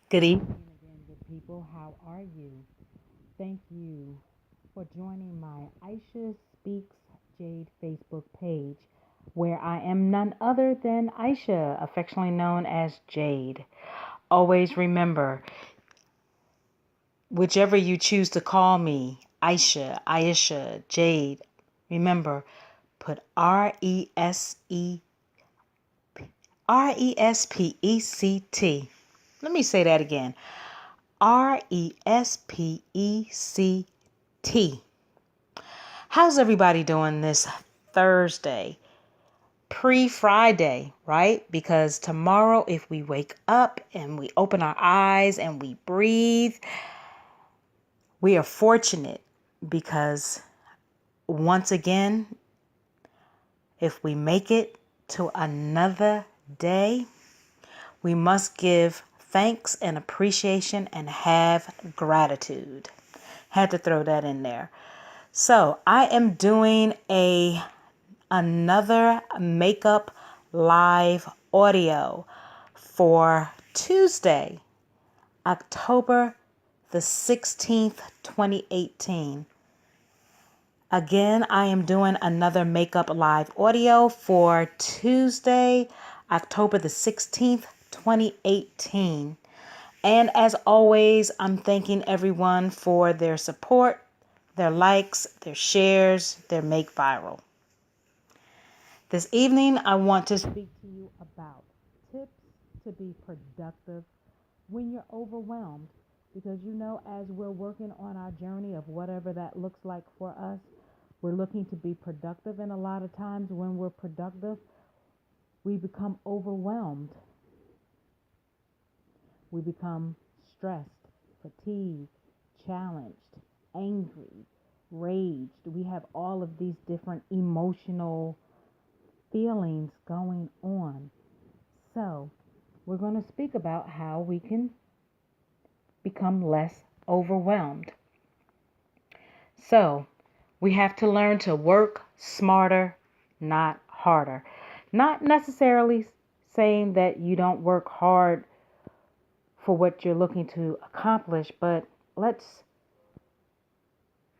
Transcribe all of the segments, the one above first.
Good evening again, good people. How are you? Thank you for joining my Aisha Speaks Jade Facebook page, where I am none other than Aisha, affectionately known as Jade. Always remember, whichever you choose to call me, Aisha, Jade, remember, put RESPECT. Let me say that again. RESPECT. How's everybody doing this Thursday? Pre-Friday, right? Because tomorrow, if we wake up and we open our eyes and we breathe, we are fortunate because once again, if we make it to another day, we must give thanks and appreciation and have gratitude. Had to throw that in there. So I am doing another makeup live audio for Tuesday, October the 16th, 2018. Again, I am doing another makeup live audio for Tuesday, October the 16th, 2018. And as always, I'm thanking everyone for their support, their likes, their shares, their make viral. This evening, I want to speak to you about tips to be productive when you're overwhelmed. Because as we're working on our journey of whatever that looks like for us, we're looking to be productive. And a lot of times when we're productive, we become overwhelmed. We become stressed, fatigued, challenged, angry, raged. We have all of these different emotional feelings going on. So, we're going to speak about how we can become less overwhelmed. So, we have to learn to work smarter, not harder. Not necessarily saying that you don't work hard for what you're looking to accomplish, but let's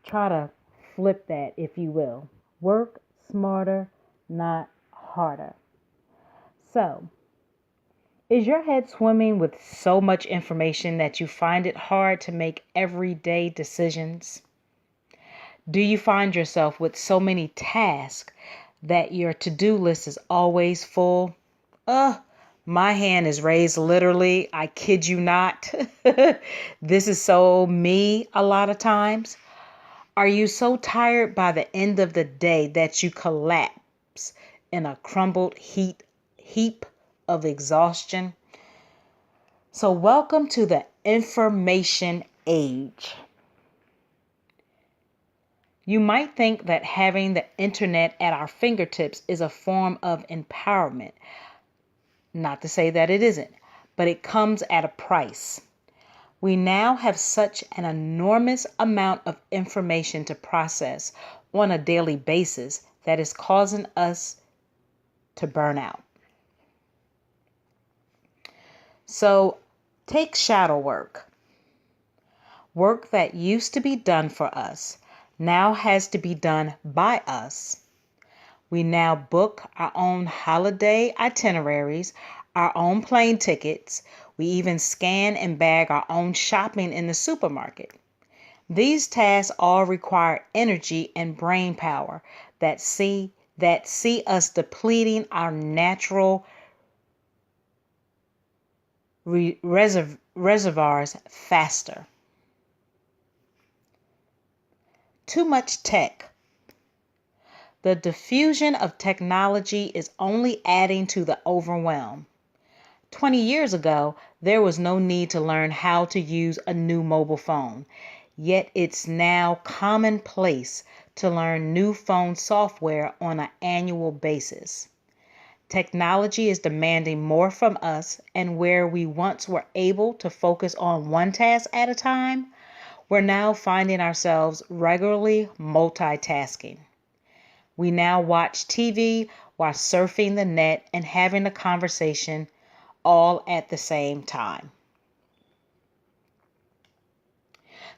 try to flip that, if you will. Work smarter, not harder. So, is your head swimming with so much information that you find it hard to make everyday decisions? Do you find yourself with so many tasks that your to-do list is always full? My hand is raised literally. I kid you not. This is so me a lot of times. Are you so tired by the end of the day that you collapse in a crumbled heap of exhaustion? So welcome to the information age. You might think that having the internet at our fingertips is a form of empowerment. Not to say that it isn't, but it comes at a price. We now have such an enormous amount of information to process on a daily basis that is causing us to burn out. So take shadow work. Work that used to be done for us now has to be done by us. We now book our own holiday itineraries, our own plane tickets. We even scan and bag our own shopping in the supermarket. These tasks all require energy and brain power that see us depleting our natural reservoirs faster. Too much tech. The diffusion of technology is only adding to the overwhelm. 20 years ago, there was no need to learn how to use a new mobile phone. Yet it's now commonplace to learn new phone software on an annual basis. Technology is demanding more from us, and where we once were able to focus on one task at a time, we're now finding ourselves regularly multitasking. We now watch TV while surfing the net and having a conversation all at the same time.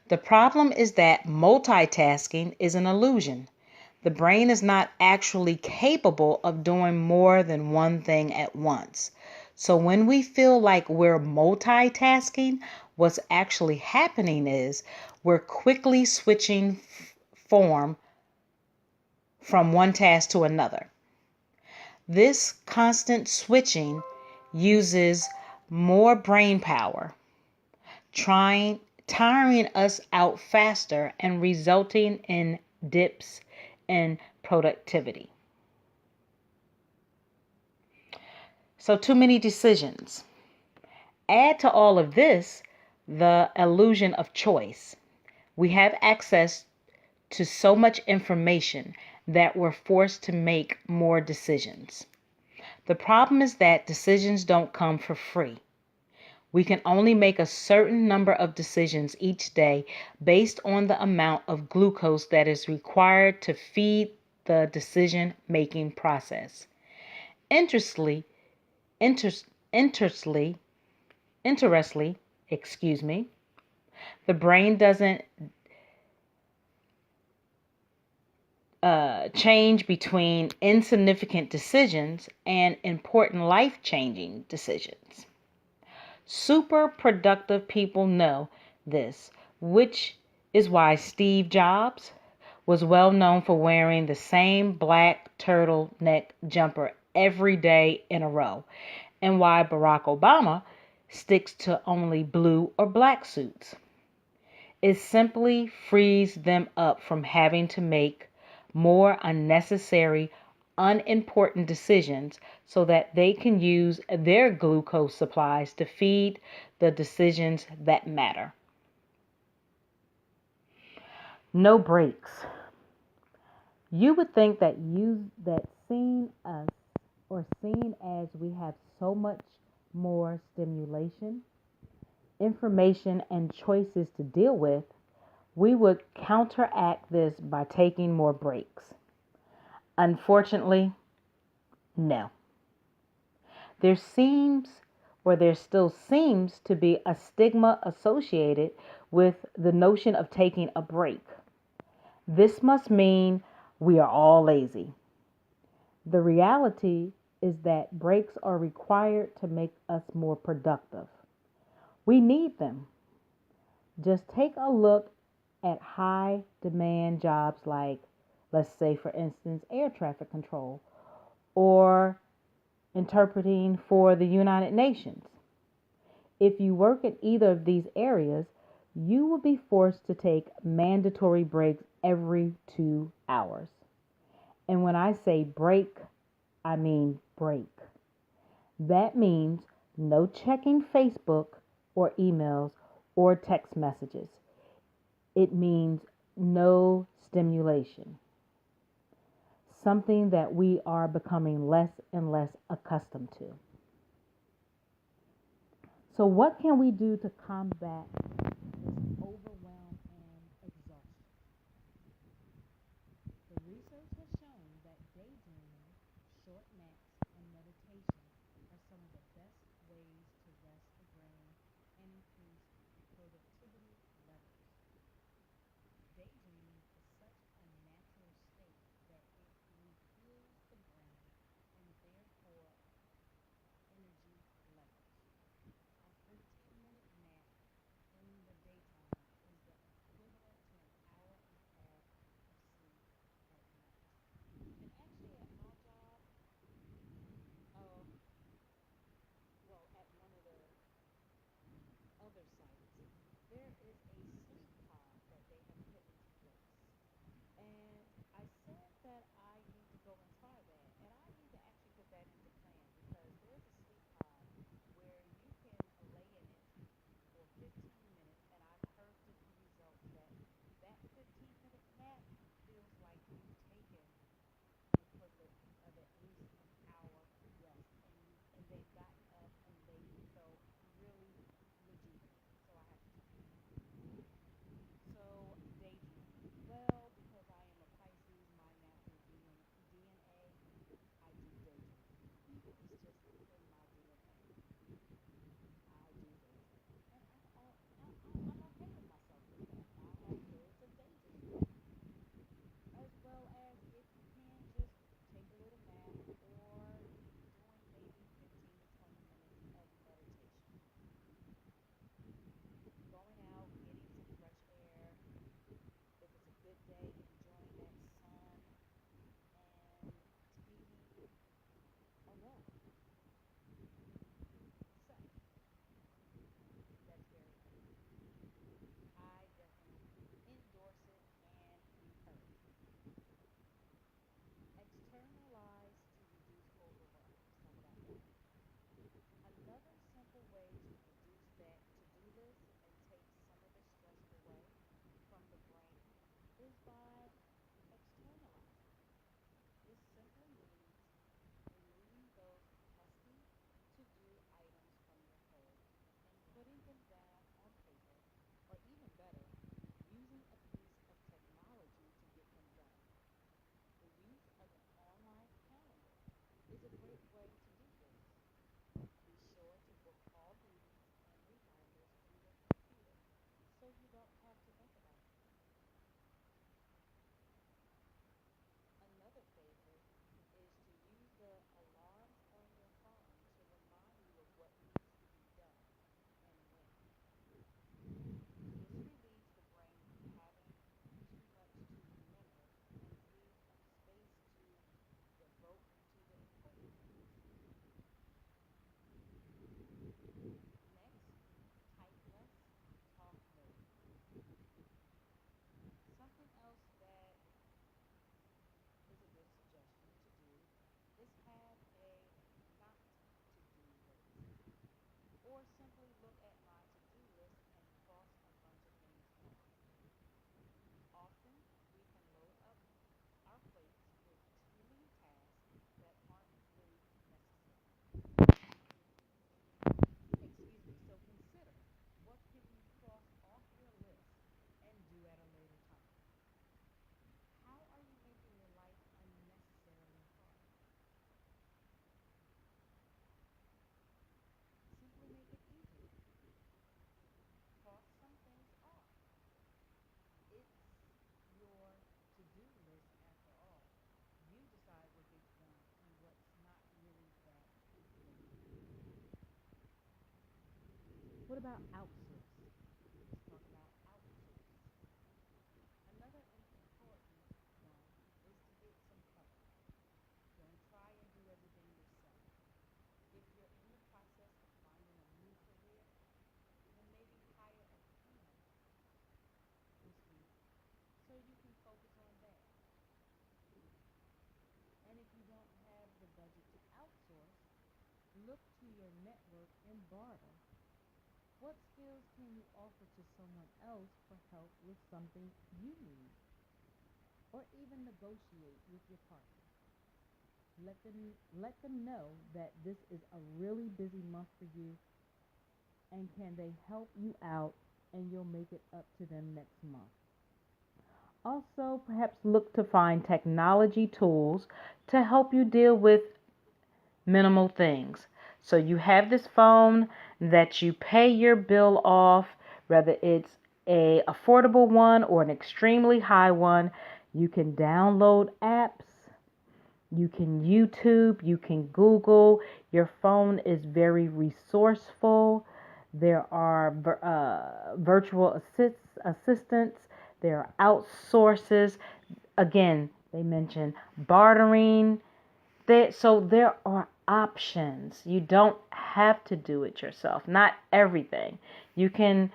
The problem is that multitasking is an illusion. The brain is not actually capable of doing more than one thing at once. So when we feel like we're multitasking, what's actually happening is we're quickly switching form from one task to another. This constant switching uses more brain power, tiring us out faster and resulting in dips in productivity. So, too many decisions. Add to all of this the illusion of choice. We have access to so much information that we're forced to make more decisions. The problem is that decisions don't come for free. We can only make a certain number of decisions each day based on the amount of glucose that is required to feed the decision-making process. Interestingly, interestingly, the brain doesn't change between insignificant decisions and important life-changing decisions. Super productive people know this, which is why Steve Jobs was well known for wearing the same black turtleneck jumper every day in a row, and why Barack Obama sticks to only blue or black suits. It simply frees them up from having to make more unnecessary, unimportant decisions so that they can use their glucose supplies to feed the decisions that matter. No breaks. You would think that seeing us or seeing as we have so much more stimulation, information, and choices to deal with, we would counteract this by taking more breaks. Unfortunately, no. There still seems to be a stigma associated with the notion of taking a break. This must mean we are all lazy. The reality is that breaks are required to make us more productive. We need them. Just take a look at high demand jobs like, let's say, for instance, air traffic control or interpreting for the United Nations. If you work in either of these areas, you will be forced to take mandatory breaks every 2 hours. And when I say break, I mean break. That means no checking Facebook or emails or text messages. It means no stimulation, something that we are becoming less and less accustomed to. So what can we do to combat this overwhelm and exhaustion? The research has shown that daydreaming, short naps, and meditation are some of the best ways to rest the brain and increase productivity levels. Daydreaming is such a natural state that it refuels the brain and therefore energy levels. A 15-minute nap in 5, externalizing. This simply means removing those pesky to-do items from your head and putting them down on paper, or even better, using a piece of technology to get them done. The use of an online calendar is a great way to do this. Be sure to book all meetings and reminders in your computer so you don't have to think about it. Another favorite is to use the alarms on your phone to remind you of what needs to be done and when. This relieves the brain from having too much to remember and frees up space to devote to the important things. Next, type less, talk more. Something else that is a good suggestion to do is have a not to do list, or simply look at my to do list and cross a bunch of things off. Often we can load up our plates with too many tasks that aren't really necessary. So consider, what can you cross off your list and do at a later time? How are you making your life unnecessarily hard? Simply make it easier. Cross some things off. It's your to-do list after all. You decide what gets done and what's not really that important. What about outsource? Let's talk about outsource. Another important one is to get some help. Don't try and do everything yourself. If you're in the process of finding a new career, then maybe hire a cleaner this week so you can focus on that. And if you don't have the budget to outsource, look to your network and barter. What skills can you offer to someone else for help with something you need? Or even negotiate with your partner. Let them know that this is a really busy month for you, and can they help you out, and you'll make it up to them next month. Also, perhaps look to find technology tools to help you deal with minimal things. So you have this phone that you pay your bill off, whether it's a affordable one or an extremely high one. You can download apps, you can YouTube, you can Google. Your phone is very resourceful. There are virtual assistants. There are outsources. Again, they mention bartering. So there are options. You don't have to do it yourself. Not everything. You can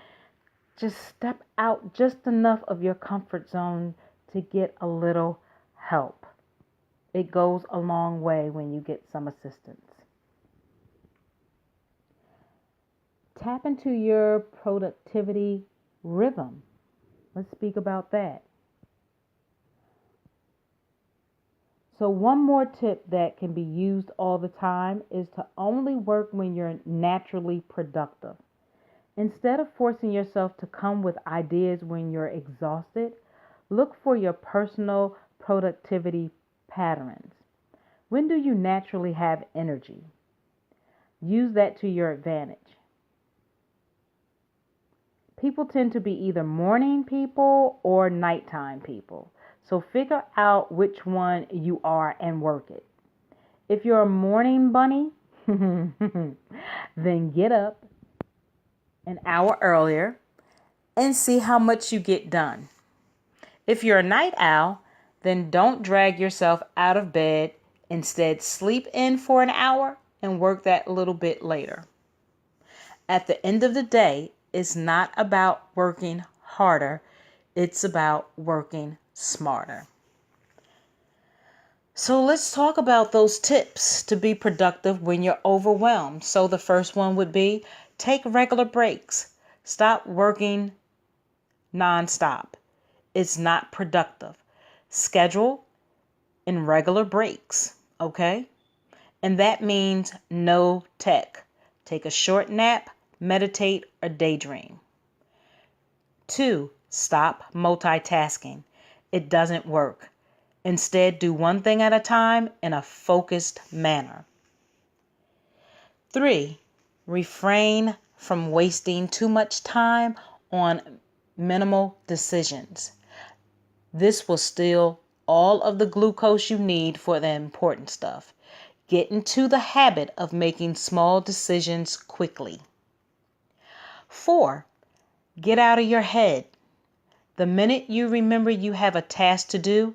just step out just enough of your comfort zone to get a little help. It goes a long way when you get some assistance. Tap into your productivity rhythm. Let's speak about that. So one more tip that can be used all the time is to only work when you're naturally productive. Instead of forcing yourself to come with ideas when you're exhausted, look for your personal productivity patterns. When do you naturally have energy? Use that to your advantage. People tend to be either morning people or nighttime people. So figure out which one you are and work it. If you're a morning bunny, then get up an hour earlier and see how much you get done. If you're a night owl, then don't drag yourself out of bed. Instead, sleep in for an hour and work that little bit later. At the end of the day, it's not about working harder. It's about working smarter. So let's talk about those tips to be productive when you're overwhelmed. So the first one would be take regular breaks. Stop working nonstop. It's not productive. Schedule in regular breaks, okay? And that means no tech. Take a short nap, meditate, or daydream. 2, stop multitasking. It doesn't work. Instead, do one thing at a time in a focused manner. 3, refrain from wasting too much time on minimal decisions. This will steal all of the glucose you need for the important stuff. Get into the habit of making small decisions quickly. 4, get out of your head. The minute you remember you have a task to do,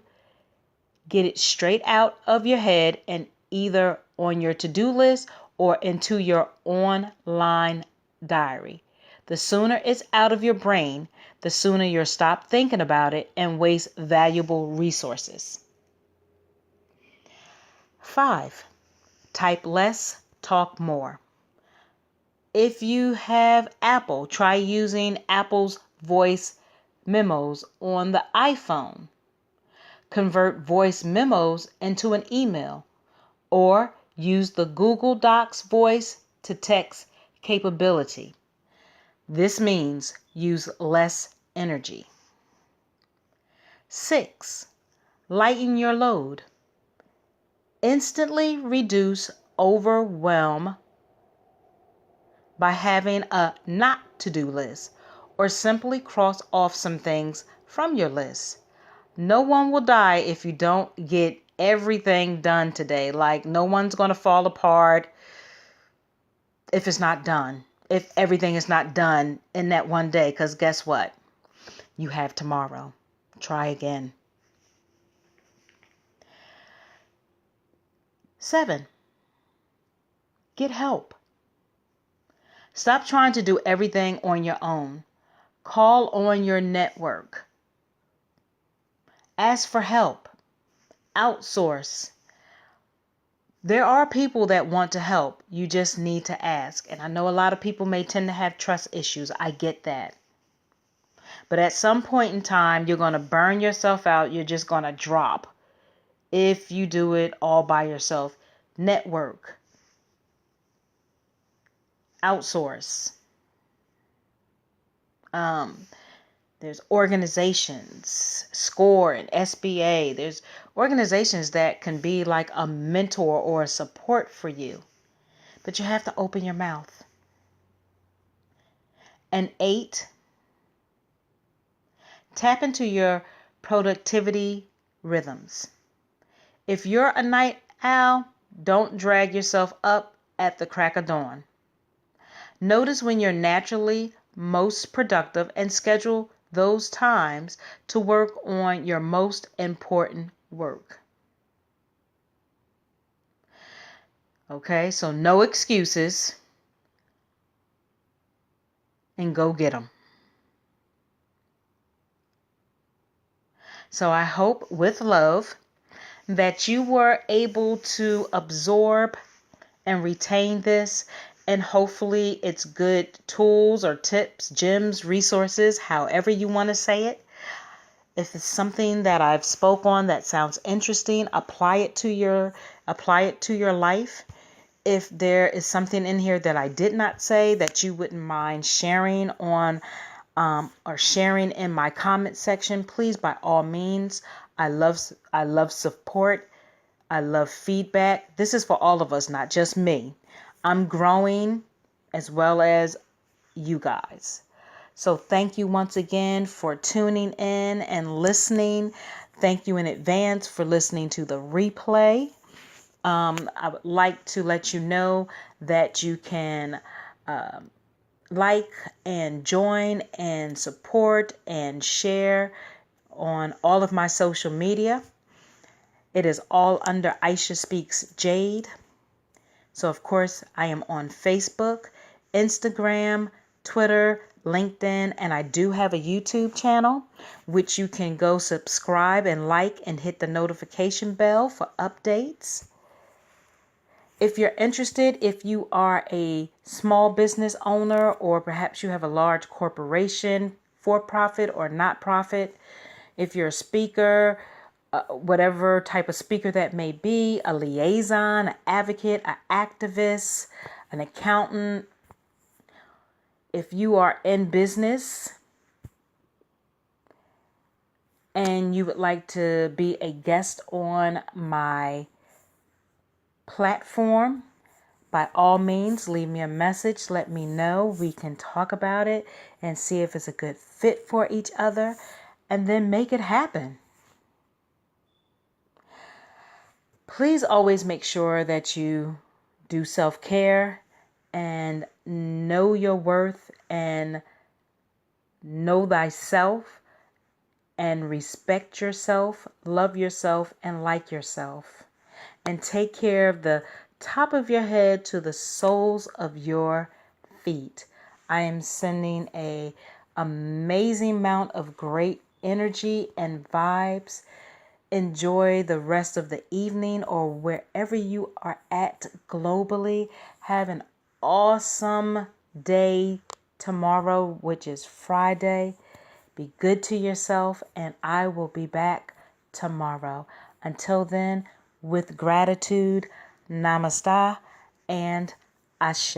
get it straight out of your head and either on your to-do list or into your online diary. The sooner it's out of your brain, the sooner you'll stop thinking about it and waste valuable resources. 5, type less, talk more. If you have Apple, try using Apple's voice memos on the iPhone. Convert voice memos into an email or use the Google Docs voice to text capability. This means use less energy. 6, lighten your load. Instantly reduce overwhelm by having a not to-do list or simply cross off some things from your list. No one will die if you don't get everything done today. Like, no one's going to fall apart if it's not done. If everything is not done in that one day, because guess what? You have tomorrow. Try again. 7, get help. Stop trying to do everything on your own. Call on your network. Ask for help. Outsource. There are people that want to help. You just need to ask. And I know a lot of people may tend to have trust issues. I get that. But at some point in time, you're going to burn yourself out. You're just going to drop if you do it all by yourself. Network. Outsource. There's organizations, SCORE and SBA. There's organizations that can be like a mentor or a support for you. But you have to open your mouth. And 8, tap into your productivity rhythms. If you're a night owl, don't drag yourself up at the crack of dawn. Notice when you're naturally most productive and schedule those times to work on your most important work. Okay, so no excuses and go get them. So I hope with love that you were able to absorb and retain this, and hopefully it's good tools or tips, gems, resources, however you want to say it. If it's something that I've spoke on that sounds interesting, apply it to your life. If there is something in here that I did not say that you wouldn't mind sharing on or sharing in my comment section, please, by all means. I love support. I love feedback. This is for all of us, not just me. I'm growing as well as you guys. So thank you once again for tuning in and listening. Thank you in advance for listening to the replay. I would like to let you know that you can like and join and support and share on all of my social media. It is all under Aisha Speaks Jade. So, of course, I am on Facebook, Instagram, Twitter, LinkedIn, and I do have a YouTube channel, which you can go subscribe and like and hit the notification bell for updates. If you're interested, if you are a small business owner or perhaps you have a large corporation, for profit or not profit, If you're a speaker, whatever type of speaker that may be, a liaison, an advocate, an activist, an accountant, if you are in business and you would like to be a guest on my platform, by all means, leave me a message. Let me know. We can talk about it and see if it's a good fit for each other, and then make it happen. Please always make sure that you do self-care and know your worth and know thyself and respect yourself, love yourself, and like yourself. And take care of the top of your head to the soles of your feet. I am sending an amazing amount of great energy and vibes. Enjoy the rest of the evening or wherever you are at globally. Have an awesome day tomorrow, which is Friday. Be good to yourself, and I will be back tomorrow. Until then, with gratitude, namaste and ashe.